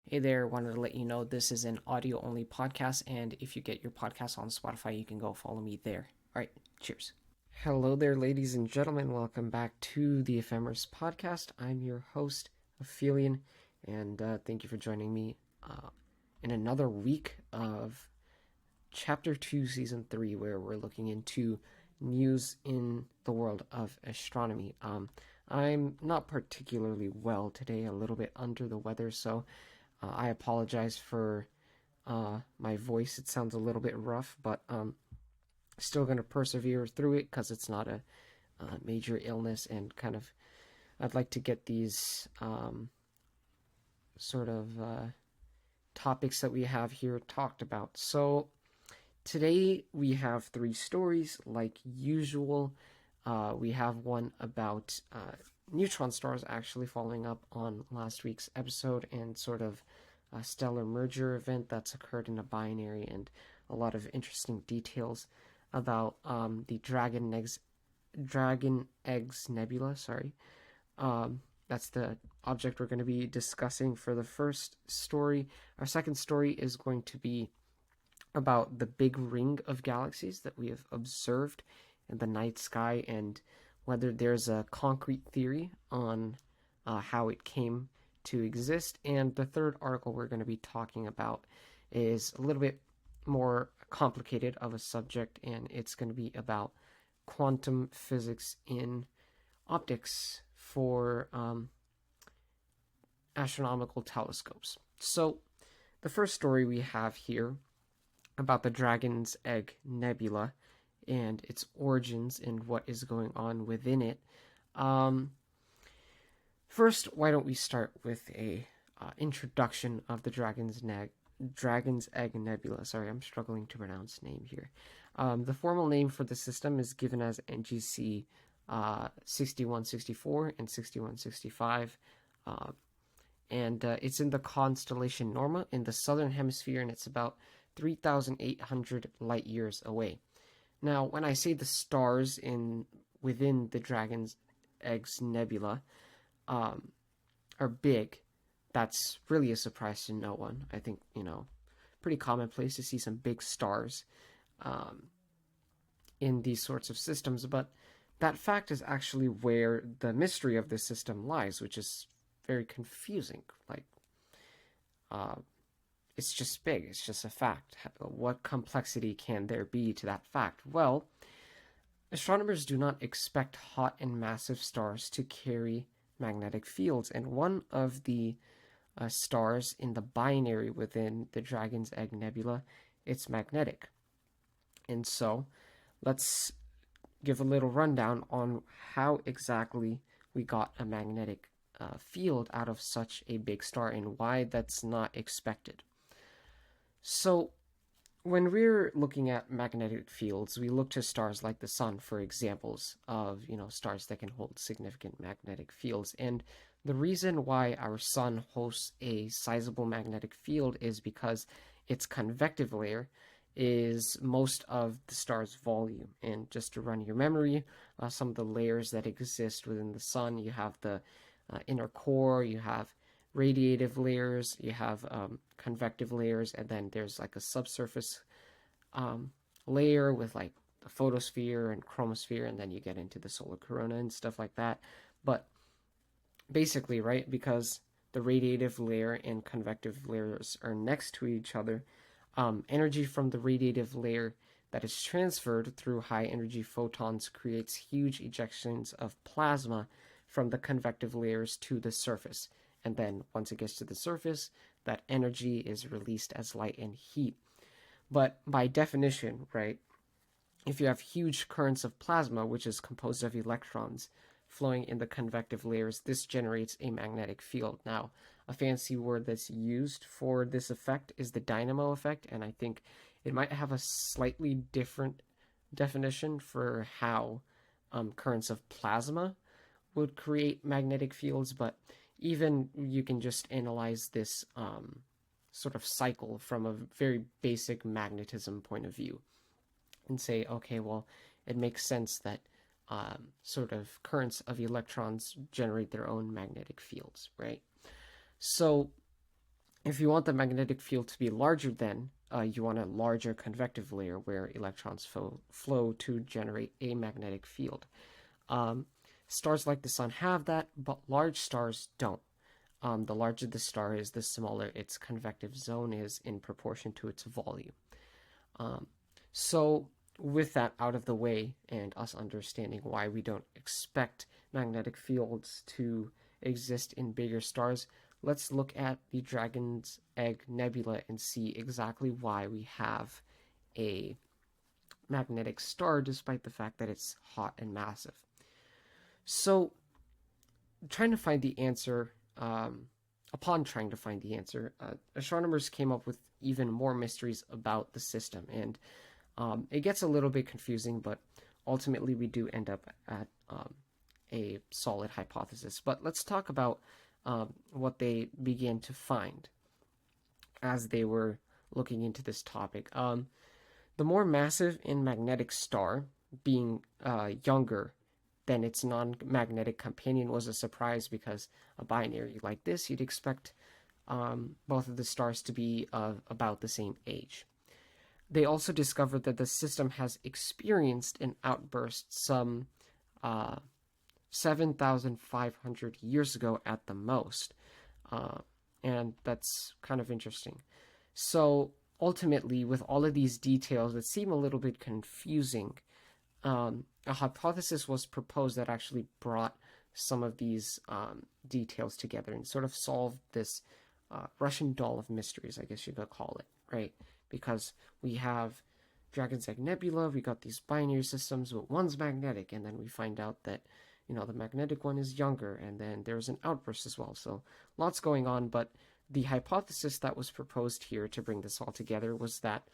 Hey there, wanted to let you know this is an audio only podcast, and if you get your podcast on Spotify, you can go follow me there. All right, cheers. Hello there, ladies and gentlemen. Welcome back to the Ephemeris podcast. I'm your host, Aphelion, and thank you for joining me in another week of Chapter 2, Season 3, where we're looking into news in the world of astronomy. I'm not particularly well today, a little bit under the weather, so I apologize for my voice. It sounds a little bit rough, but still going to persevere through it because it's not a major illness, and kind of I'd like to get these sort of topics that we have here talked about. So today we have three stories, like usual. We have one about neutron stars, actually following up on last week's episode, and sort of a stellar merger event that's occurred in a binary, and a lot of interesting details about the Dragon Eggs Nebula. Sorry, that's the object we're going to be discussing for the first story. Our second story is going to be about the big ring of galaxies that we have observed in the night sky, and whether there's a concrete theory on how it came to exist. And the third article we're going to be talking about is a little bit more complicated of a subject, and it's going to be about quantum physics in optics for astronomical telescopes. So, the first story we have here about the Dragon's Egg Nebula and its origins and what is going on within it. First, why don't we start with a introduction of the Dragon's Egg Nebula. Sorry, I'm struggling to pronounce name here. The formal name for the system is given as NGC 6164 and 6165. And it's in the constellation Norma in the southern hemisphere, and it's about 3,800 light years away. Now, when I say the stars within the Dragon's Eggs Nebula are big, that's really a surprise to no one. I think, pretty commonplace to see some big stars in these sorts of systems, but that fact is actually where the mystery of this system lies, which is very confusing. It's just big. It's just a fact. What complexity can there be to that fact? Well, astronomers do not expect hot and massive stars to carry magnetic fields, and one of the stars in the binary within the Dragon's Egg Nebula, it's magnetic. And so, let's give a little rundown on how exactly we got a magnetic field out of such a big star and why that's not expected. So, when we're looking at magnetic fields, we look to stars like the sun for examples of, stars that can hold significant magnetic fields. And the reason why our sun hosts a sizable magnetic field is because its convective layer is most of the star's volume. And just to run your memory, some of the layers that exist within the sun, you have the inner core, you have radiative layers, you have convective layers, and then there's like a subsurface layer with like the photosphere and chromosphere, and then you get into the solar corona and stuff like that. But basically, right, because the radiative layer and convective layers are next to each other, energy from the radiative layer that is transferred through high energy photons creates huge ejections of plasma from the convective layers to the surface. And then once it gets to the surface, that energy is released as light and heat. But by definition, right, if you have huge currents of plasma, which is composed of electrons flowing in the convective layers, this generates a magnetic field. Now, a fancy word that's used for this effect is the dynamo effect, and I think it might have a slightly different definition for how currents of plasma would create magnetic fields, but even you can just analyze this sort of cycle from a very basic magnetism point of view and say, okay, well, it makes sense that sort of currents of electrons generate their own magnetic fields, right? So If you want the magnetic field to be larger, then you want a larger convective layer where electrons flow to generate a magnetic field. Um, Stars like the sun have that, but large stars don't. The larger the star is, the smaller its convective zone is in proportion to its volume. Um, so, with that out of the way, and us understanding why we don't expect magnetic fields to exist in bigger stars, let's look at the Dragon's Egg Nebula and see exactly why we have a magnetic star despite the fact that it's hot and massive. So, trying to find the answer, upon trying to find the answer, astronomers came up with even more mysteries about the system, and it gets a little bit confusing, but ultimately we do end up at a solid hypothesis. But let's talk about what they began to find as they were looking into this topic. The more massive and magnetic star, being younger than its non-magnetic companion, was a surprise because a binary like this, you'd expect both of the stars to be about the same age. They also discovered that the system has experienced an outburst some 7,500 years ago at the most. And that's kind of interesting. So ultimately, with all of these details that seem a little bit confusing, a hypothesis was proposed that actually brought some of these details together and sort of solved this Russian doll of mysteries, I guess you could call it, right? Because we have Dragon's Egg Nebula, we got these binary systems, but one's magnetic, and then we find out that, the magnetic one is younger, and then there's an outburst as well. So lots going on, but the hypothesis that was proposed here to bring this all together was that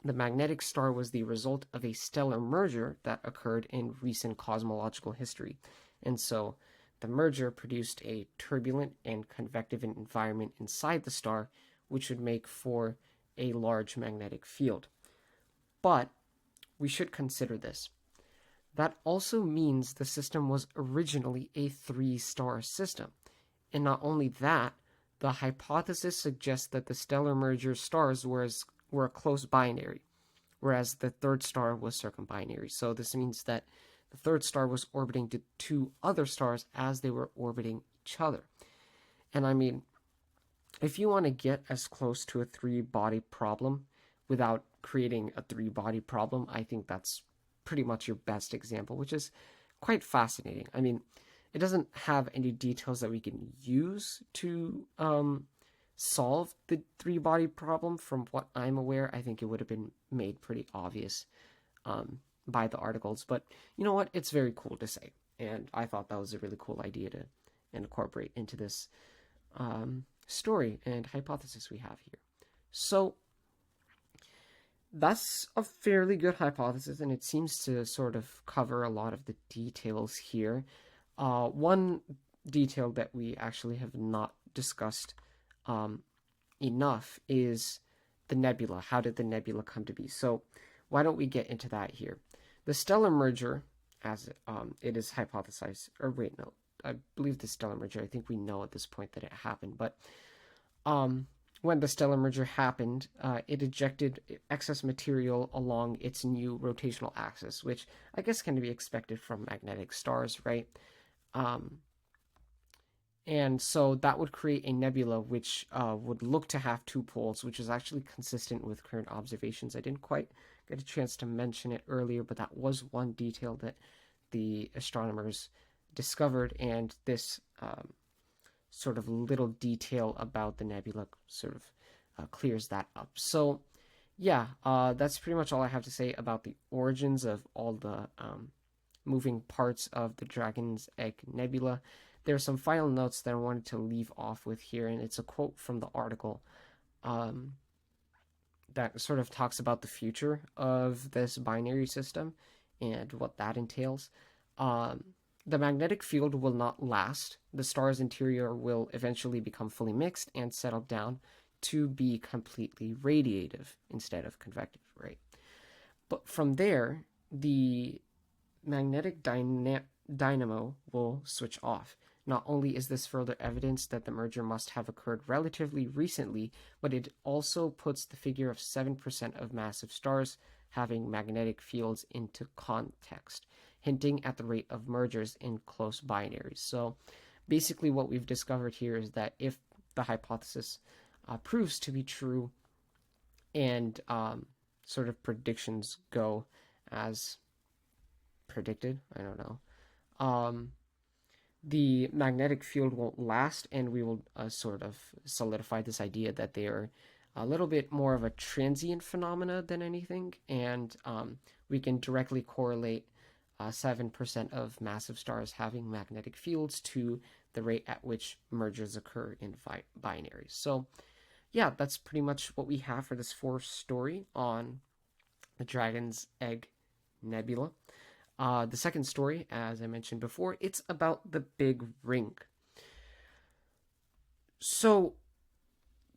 the magnetic star was the result of a stellar merger that occurred in recent cosmological history. And so the merger produced a turbulent and convective environment inside the star, which would make for a large magnetic field. But we should consider this. That also means the system was originally a 3-star system. And not only that, the hypothesis suggests that the stellar merger stars were a close binary, whereas the third star was circumbinary. So this means that the third star was orbiting to 2 other stars as they were orbiting each other. And I mean, if you want to get as close to a 3-body problem without creating a 3-body problem, I think that's pretty much your best example, which is quite fascinating. I mean, it doesn't have any details that we can use to solve the 3-body problem. From what I'm aware, I think it would have been made pretty obvious by the articles. But you know what? It's very cool to say. And I thought that was a really cool idea to incorporate into this story and hypothesis we have here. So that's a fairly good hypothesis, and it seems to sort of cover a lot of the details here. One detail that we actually have not discussed enough is the nebula. How did the nebula come to be? So why don't we get into that here? The stellar merger, as it is hypothesized, or wait, no, I believe the stellar merger, I think we know at this point that it happened, but when the stellar merger happened, it ejected excess material along its new rotational axis, which I guess can be expected from magnetic stars, right? And so that would create a nebula which would look to have 2 poles, which is actually consistent with current observations. I didn't quite get a chance to mention it earlier, but that was one detail that the astronomers discovered, and this sort of little detail about the nebula sort of clears that up. So yeah, that's pretty much all I have to say about the origins of all the moving parts of the Dragon's Egg Nebula. There are some final notes that I wanted to leave off with here, and it's a quote from the article that sort of talks about the future of this binary system and what that entails. The magnetic field will not last. The star's interior will eventually become fully mixed and settle down to be completely radiative instead of convective, right? But from there, the magnetic dynamo will switch off. Not only is this further evidence that the merger must have occurred relatively recently, but it also puts the figure of 7% of massive stars having magnetic fields into context, hinting at the rate of mergers in close binaries. So basically what we've discovered here is that if the hypothesis proves to be true and sort of predictions go as predicted, I don't know, the magnetic field won't last, and we will sort of solidify this idea that they are a little bit more of a transient phenomena than anything, and we can directly correlate 7% of massive stars having magnetic fields to the rate at which mergers occur in binaries. So yeah, that's pretty much what we have for this fourth story on the Dragon's Egg Nebula. The second story, as I mentioned before, it's about the Big Ring. So,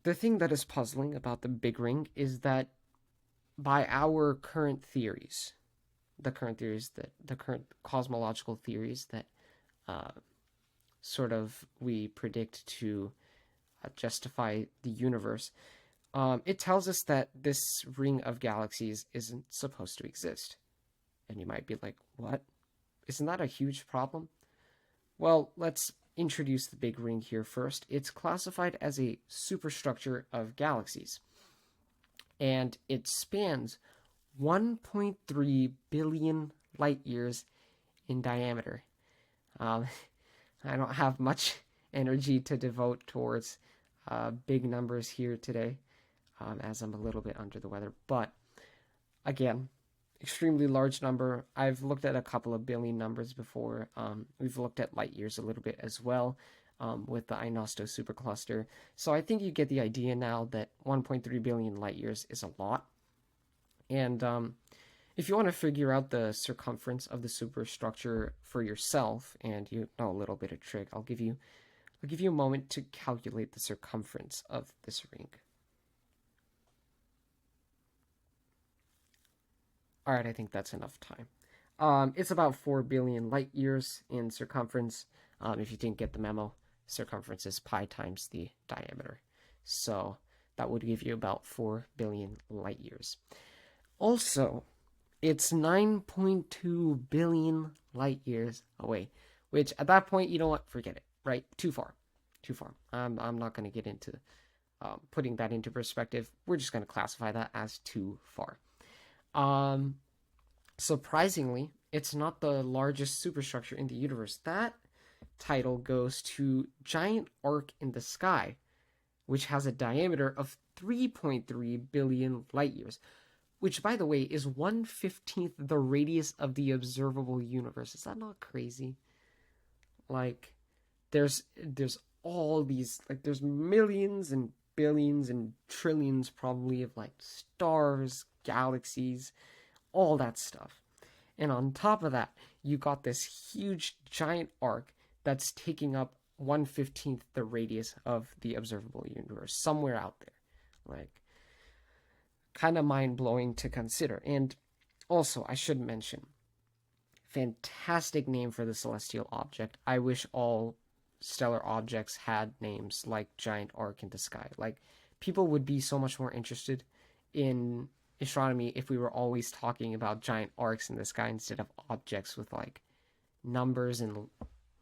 the thing that is puzzling about the Big Ring is that by our current theories, the current cosmological theories that sort of we predict to justify the universe, it tells us that this ring of galaxies isn't supposed to exist. And you might be like, what? Isn't that a huge problem? Well, let's introduce the Big Ring here first. It's classified as a superstructure of galaxies, and it spans 1.3 billion light years in diameter. I don't have much energy to devote towards big numbers here today, as I'm a little bit under the weather. But again, extremely large number. I've looked at a couple of billion numbers before. We've looked at light years a little bit as well with the Inosto supercluster. So I think you get the idea now that 1.3 billion light years is a lot. And if you want to figure out the circumference of the superstructure for yourself, and you know a little bit of trick, I'll give you a moment to calculate the circumference of this ring. All right, I think that's enough time. It's about 4 billion light years in circumference. If you didn't get the memo, circumference is pi times the diameter. So that would give you about 4 billion light years. Also, it's 9.2 billion light years away, which at that point, you know what? Forget it, right? Too far. I'm not going to get into putting that into perspective. We're just going to classify that as too far. Surprisingly, it's not the largest superstructure in the universe. That title goes to Giant Arc in the Sky, which has a diameter of 3.3 billion light years, which, by the way, is 1/15 the radius of the observable universe. Is that not crazy? Like, there's all these, like, there's millions and billions and trillions probably of like stars, galaxies, all that stuff. And on top of that, you got this huge giant arc that's taking up 1/15 the radius of the observable universe, somewhere out there. Like, kind of mind-blowing to consider. And also, I should mention, fantastic name for the celestial object. I wish all stellar objects had names like Giant Arc in the Sky. Like, people would be so much more interested in astronomy if we were always talking about giant arcs in the sky instead of objects with like numbers and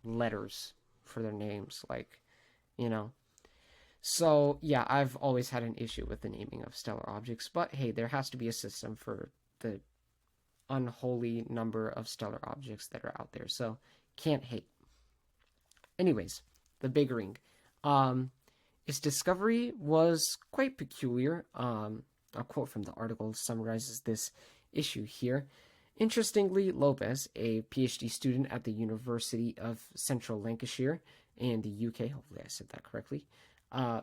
letters for their names, like, you know. So yeah, I've always had an issue with the naming of stellar objects, but hey, there has to be a system for the unholy number of stellar objects that are out there, so can't hate. Anyways, the Big Ring. Its discovery was quite peculiar. A quote from the article summarizes this issue here. Interestingly, Lopez, a PhD student at the University of Central Lancashire in the UK, hopefully I said that correctly,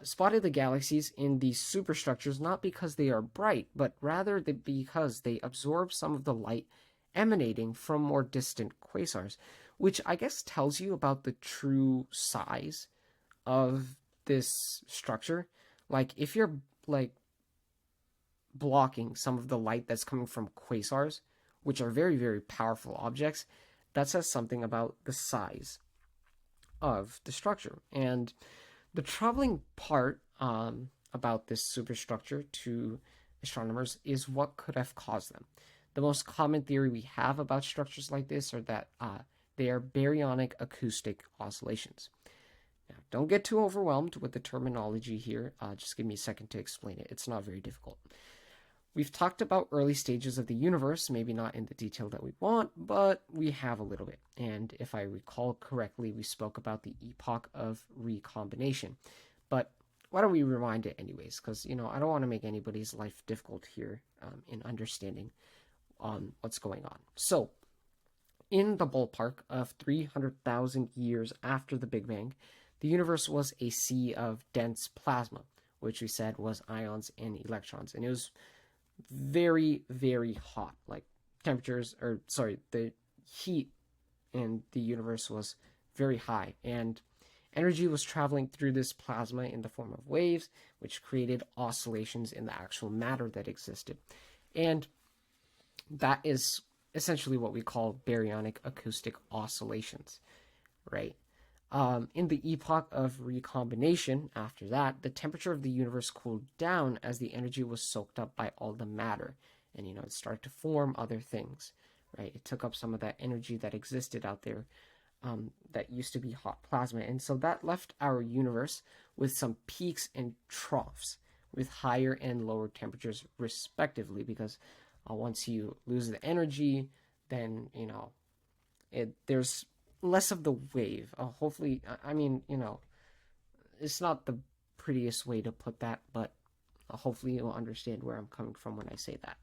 spotted the galaxies in these superstructures not because they are bright, but rather because they absorb some of the light emanating from more distant quasars, which I guess tells you about the true size of this structure. Like, if you're like blocking some of the light that's coming from quasars, which are very, very powerful objects, that says something about the size of the structure. And the troubling part about this superstructure to astronomers is what could have caused them. The most common theory we have about structures like this are that they are baryonic acoustic oscillations. Now, don't get too overwhelmed with the terminology here. Just give me a second to explain it. It's not very difficult. We've talked about early stages of the universe, maybe not in the detail that we want, but we have a little bit. And if I recall correctly, we spoke about the epoch of recombination. But why don't we rewind it anyways? Because, I don't want to make anybody's life difficult here in understanding what's going on. So, in the ballpark of 300,000 years after the Big Bang, the universe was a sea of dense plasma, which we said was ions and electrons. And it was very, very hot. Like the heat in the universe was very high. And energy was traveling through this plasma in the form of waves, which created oscillations in the actual matter that existed. And that is essentially what we call baryonic acoustic oscillations, right? In the epoch of recombination, after that, the temperature of the universe cooled down as the energy was soaked up by all the matter. And, it started to form other things, right? It took up some of that energy that existed out there that used to be hot plasma. And so that left our universe with some peaks and troughs with higher and lower temperatures, respectively, because once you lose the energy, then, there's less of the wave. Hopefully, it's not the prettiest way to put that, but hopefully you'll understand where I'm coming from when I say that.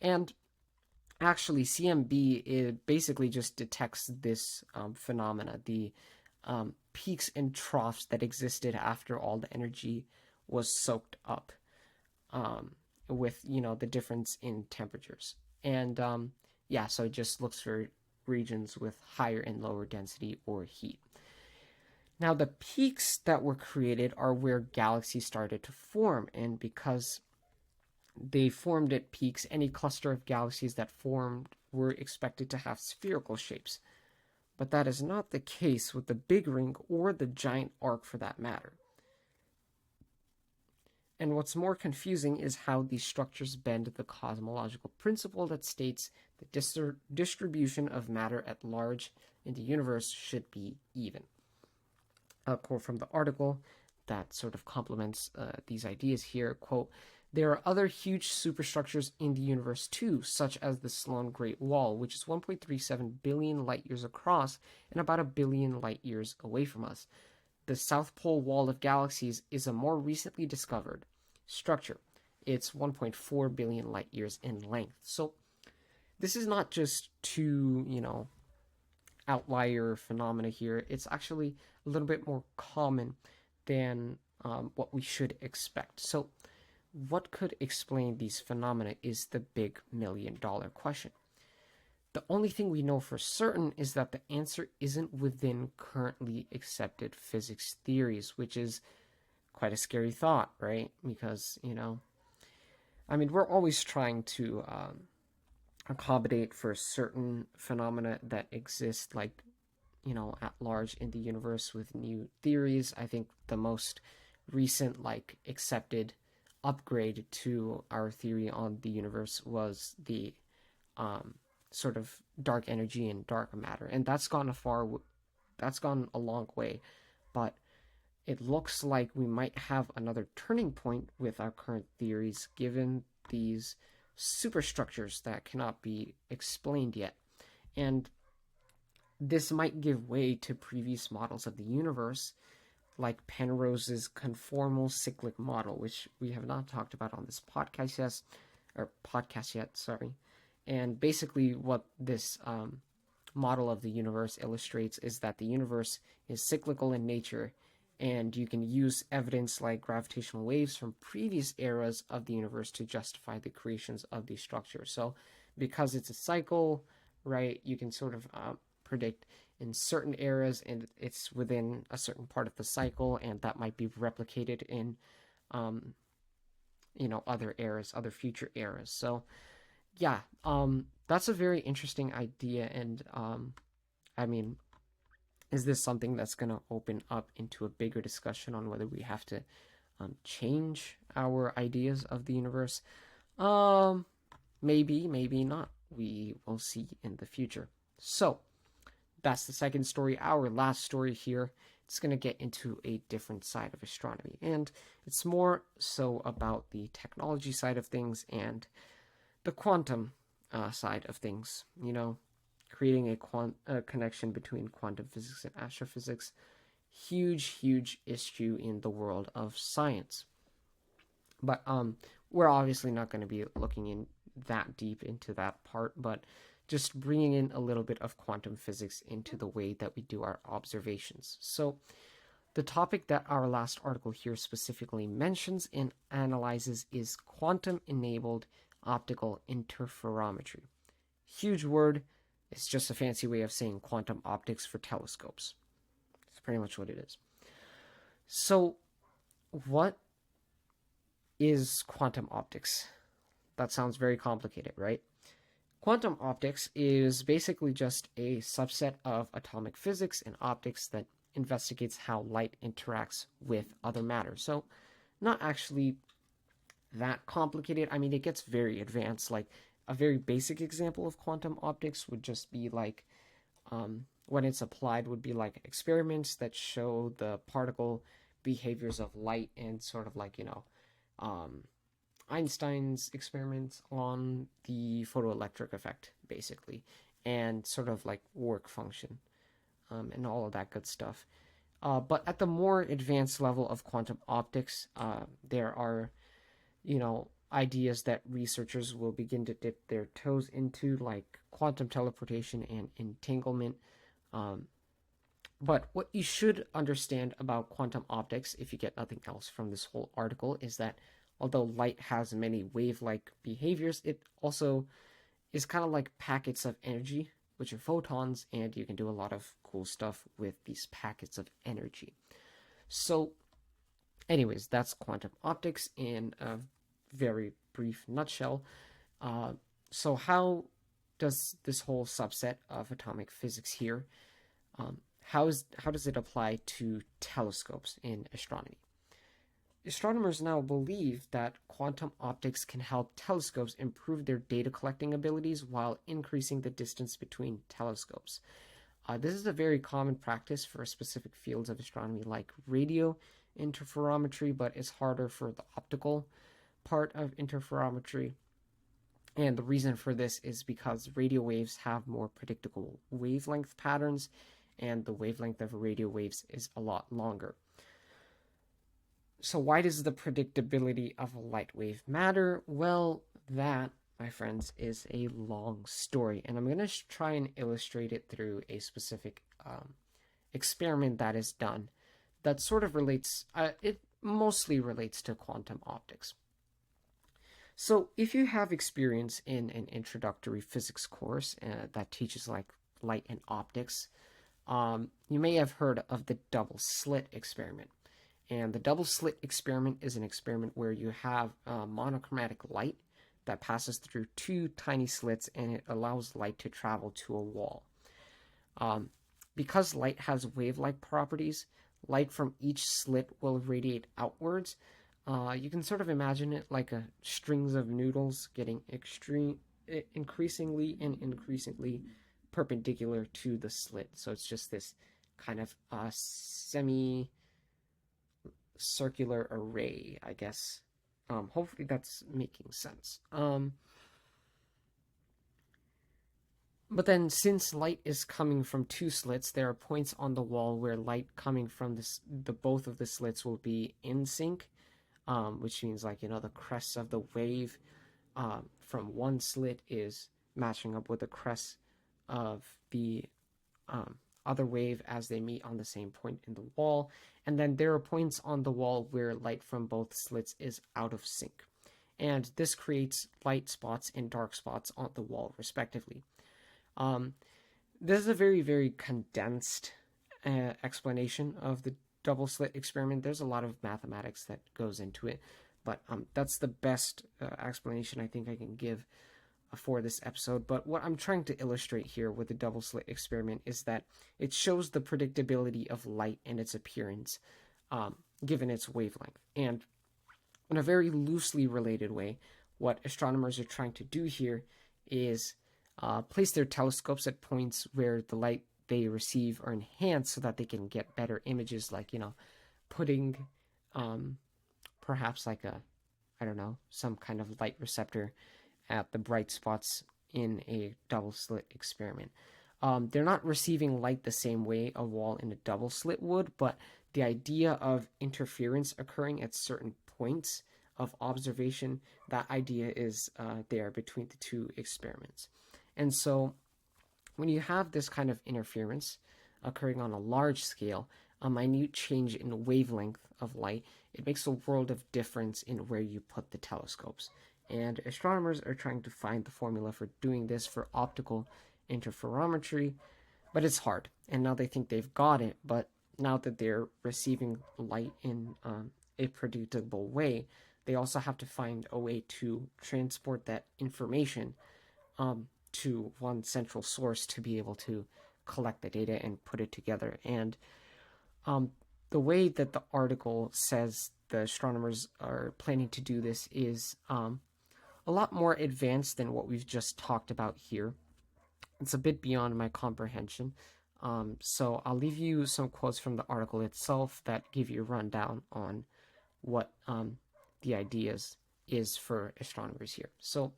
And actually, CMB, it basically just detects this phenomena, the peaks and troughs that existed after all the energy was soaked up with, the difference in temperatures. And so it just looks for regions with higher and lower density or heat. Now, the peaks that were created are where galaxies started to form, and because they formed at peaks, any cluster of galaxies that formed were expected to have spherical shapes. But that is not the case with the Big Ring or the giant arc for that matter. And what's more confusing is how these structures bend the cosmological principle that states the distribution of matter at large in the universe should be even. A quote from the article that sort of complements these ideas here, quote, "There are other huge superstructures in the universe too, such as the Sloan Great Wall, which is 1.37 billion light years across and about a billion light years away from us. The South Pole Wall of Galaxies is a more recently discovered structure. It's 1.4 billion light years in length." So this is not just two, outlier phenomena here. It's actually a little bit more common than what we should expect. So what could explain these phenomena is the big $1,000,000 question. The only thing we know for certain is that the answer isn't within currently accepted physics theories, which is quite a scary thought, right? Because, we're always trying to accommodate for certain phenomena that exist, like, at large in the universe with new theories. I think the most recent, accepted upgrade to our theory on the universe was the sort of dark energy and dark matter, and that's gone a long way, but it looks like we might have another turning point with our current theories given these superstructures that cannot be explained yet. And this might give way to previous models of the universe, like Penrose's conformal cyclic model, which we have not talked about on this podcast yet. And basically what this model of the universe illustrates is that the universe is cyclical in nature, and you can use evidence like gravitational waves from previous eras of the universe to justify the creations of these structures. So because it's a cycle, right, you can sort of predict in certain eras, and it's within a certain part of the cycle, and that might be replicated in other eras, other future eras. So that's a very interesting idea, and Is this something that's going to open up into a bigger discussion on whether we have to change our ideas of the universe? Um, Maybe, maybe not. We will see in the future. So, that's the second story. Our last story here, it's going to get into a different side of astronomy. And it's more so about the technology side of things and the quantum side of things. You know, creating a connection between quantum physics and astrophysics. Huge, huge issue in the world of science. But we're obviously not going to be looking in that deep into that part, but just bringing in a little bit of quantum physics into the way that we do our observations. So, the topic that our last article here specifically mentions and analyzes is quantum enabled optical interferometry. Huge word. It's just a fancy way of saying quantum optics for telescopes. That's pretty much what it is. So, what is quantum optics? That sounds very complicated, right? Quantum optics is basically just a subset of atomic physics and optics that investigates how light interacts with other matter. So, not actually that complicated. I mean, it gets very advanced. Like, a very basic example of quantum optics would just be like, when it's applied, would be like experiments that show the particle behaviors of light and sort of like, Einstein's experiments on the photoelectric effect, basically, and sort of like work function, and all of that good stuff. But at the more advanced level of quantum optics, there are, ideas that researchers will begin to dip their toes into, like quantum teleportation and entanglement. But what you should understand about quantum optics, if you get nothing else from this whole article, is that although light has many wave-like behaviors, it also is kind of like packets of energy, which are photons, and you can do a lot of cool stuff with these packets of energy. So, anyways, that's quantum optics in a very brief nutshell. So how does this whole subset of atomic physics here, how does it apply to telescopes in astronomy? Astronomers now believe that quantum optics can help telescopes improve their data collecting abilities while increasing the distance between telescopes. This is a very common practice for specific fields of astronomy like radio interferometry, but it's harder for the optical part of interferometry. And the reason for this is because radio waves have more predictable wavelength patterns, and the wavelength of radio waves is a lot longer. So why does the predictability of a light wave matter? Well, that, my friends, is a long story, and I'm going to try and illustrate it through a specific experiment that is done that sort of relates, it mostly relates to quantum optics. So if you have experience in an introductory physics course that teaches like light and optics, you may have heard of the double slit experiment. And the double slit experiment is an experiment where you have monochromatic light that passes through two tiny slits, and it allows light to travel to a wall. Because light has wave-like properties, light from each slit will radiate outwards. You can sort of imagine it like a strings of noodles getting increasingly and increasingly perpendicular to the slit. So it's just this kind of semi-circular array, I guess. Hopefully that's making sense. But then, since light is coming from two slits, there are points on the wall where light coming from both of the slits will be in sync, which means like the crests of the wave from one slit is matching up with the crest of the other wave as they meet on the same point in the wall. And then there are points on the wall where light from both slits is out of sync. And this creates light spots and dark spots on the wall, respectively. This is a very, very condensed explanation of the double slit experiment. There's a lot of mathematics that goes into it, but that's the best explanation I think I can give for this episode, but what I'm trying to illustrate here with the double slit experiment is that it shows the predictability of light and its appearance given its wavelength. And in a very loosely related way, what astronomers are trying to do here is place their telescopes at points where the light they receive are enhanced so that they can get better images, like, putting perhaps like I don't know, some kind of light receptor at the bright spots in a double slit experiment. They're not receiving light the same way a wall in a double slit would, but the idea of interference occurring at certain points of observation, that idea is there between the two experiments. And so when you have this kind of interference occurring on a large scale, a minute change in wavelength of light, it makes a world of difference in where you put the telescopes. And astronomers are trying to find the formula for doing this for optical interferometry, but it's hard. And now they think they've got it, but now that they're receiving light in a predictable way, they also have to find a way to transport that information to one central source to be able to collect the data and put it together. And the way that the article says the astronomers are planning to do this is a lot more advanced than what we've just talked about here. It's a bit beyond my comprehension. So I'll leave you some quotes from the article itself that give you a rundown on what the ideas is for astronomers here. So,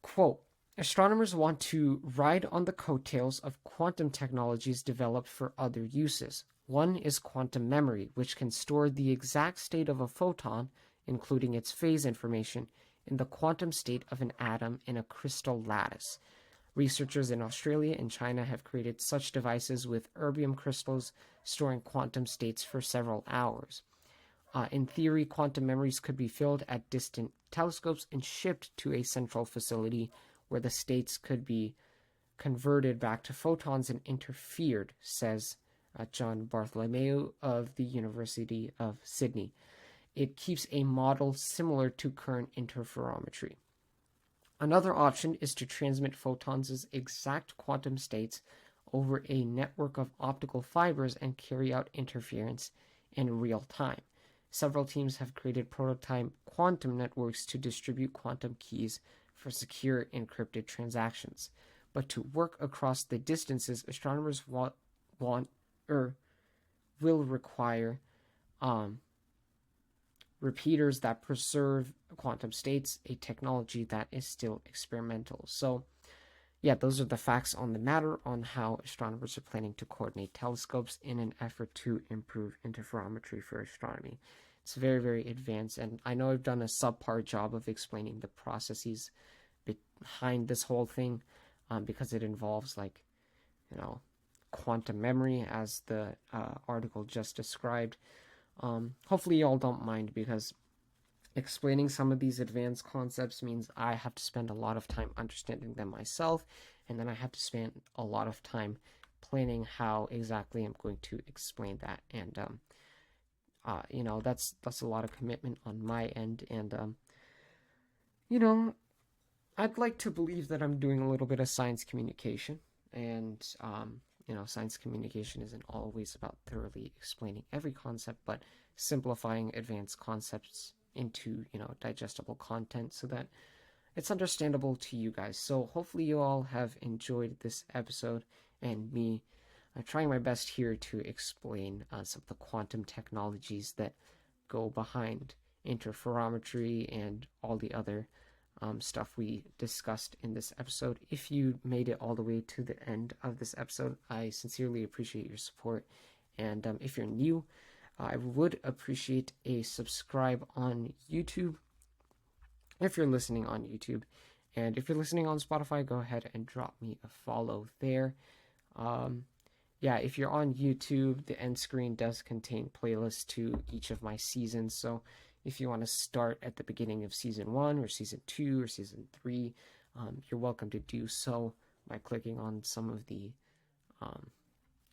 quote, astronomers want to ride on the coattails of quantum technologies developed for other uses. One is quantum memory, which can store the exact state of a photon, including its phase information, in the quantum state of an atom in a crystal lattice. Researchers in Australia and China have created such devices with erbium crystals storing quantum states for several hours. In theory, quantum memories could be filled at distant telescopes and shipped to a central facility where the states could be converted back to photons and interfered, says John Bartholomew of the University of Sydney. It keeps a model similar to current interferometry. Another option is to transmit photons' exact quantum states over a network of optical fibers and carry out interference in real time. Several teams have created prototype quantum networks to distribute quantum keys for secure encrypted transactions. But to work across the distances, astronomers will require repeaters that preserve quantum states, a technology that is still experimental. So, yeah, those are the facts on the matter on how astronomers are planning to coordinate telescopes in an effort to improve interferometry for astronomy. It's very, very advanced, and I know I've done a subpar job of explaining the processes behind this whole thing, because it involves, like, quantum memory, as the article just described. Hopefully y'all don't mind, because explaining some of these advanced concepts means I have to spend a lot of time understanding them myself, and then I have to spend a lot of time planning how exactly I'm going to explain that. And that's a lot of commitment on my end, and I'd like to believe that I'm doing a little bit of science communication, and science communication isn't always about thoroughly explaining every concept, but simplifying advanced concepts into, digestible content so that it's understandable to you guys. So hopefully you all have enjoyed this episode and me trying my best here to explain some of the quantum technologies that go behind interferometry and all the other stuff we discussed in this episode. If you made it all the way to the end of this episode, I sincerely appreciate your support. And if you're new, I would appreciate a subscribe on YouTube if you're listening on YouTube. And if you're listening on Spotify, go ahead and drop me a follow there. If you're on YouTube, the end screen does contain playlists to each of my seasons. So if you want to start at the beginning of Season 1 or Season 2 or Season 3, you're welcome to do so by clicking on some of the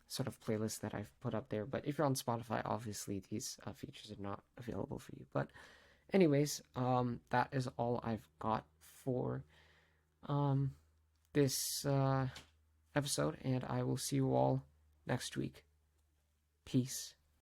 sort of playlists that I've put up there. But if you're on Spotify, obviously these features are not available for you. But anyways, that is all I've got for this episode, and I will see you all next week. Peace.